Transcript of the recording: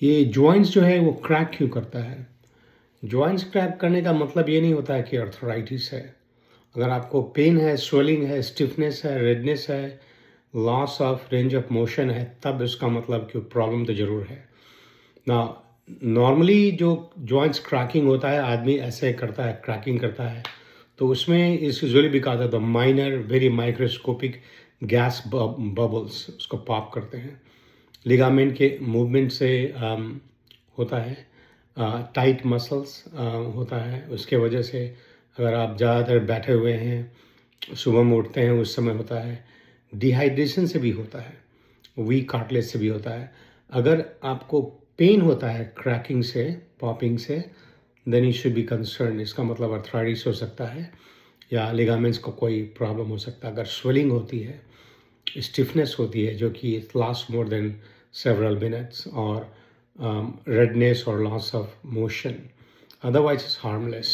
ये जॉइंट्स जो है वो क्रैक क्यों करता है? जॉइंट्स क्रैक करने का मतलब ये नहीं होता है कि अर्थराइटिस है। अगर आपको पेन है, स्वेलिंग है, स्टिफनेस है, रेडनेस है, loss of range of motion है, तब इसका मतलब कि प्रॉब्लम तो ज़रूर है। ना नॉर्मली जो जॉइंट्स क्रैकिंग होता है, आदमी ऐसे करता है, क्रैकिंग करता है, तो उसमें is usually because of the minor very microscopic gas bubbles उसको पॉप करते हैं। लिगामेंट के मूवमेंट से होता है, टाइट मसल्स होता है, उसके वजह से अगर आप ज़्यादातर बैठे हुए हैं, सुबह में उठते हैं, उस समय होता है। डिहाइड्रेशन से भी होता है, वीक कार्टिलेज से भी होता है। अगर आपको पेन होता है क्रैकिंग से, पॉपिंग से, then you should be concern. इसका मतलब अर्थराइटिस हो सकता है या लिगामेंट्स को कोई प्रॉब्लम हो सकता है। अगर स्वेलिंग होती है, स्टिफनेस होती है जो कि last more than several minutes, और redness or loss of motion, otherwise it's harmless.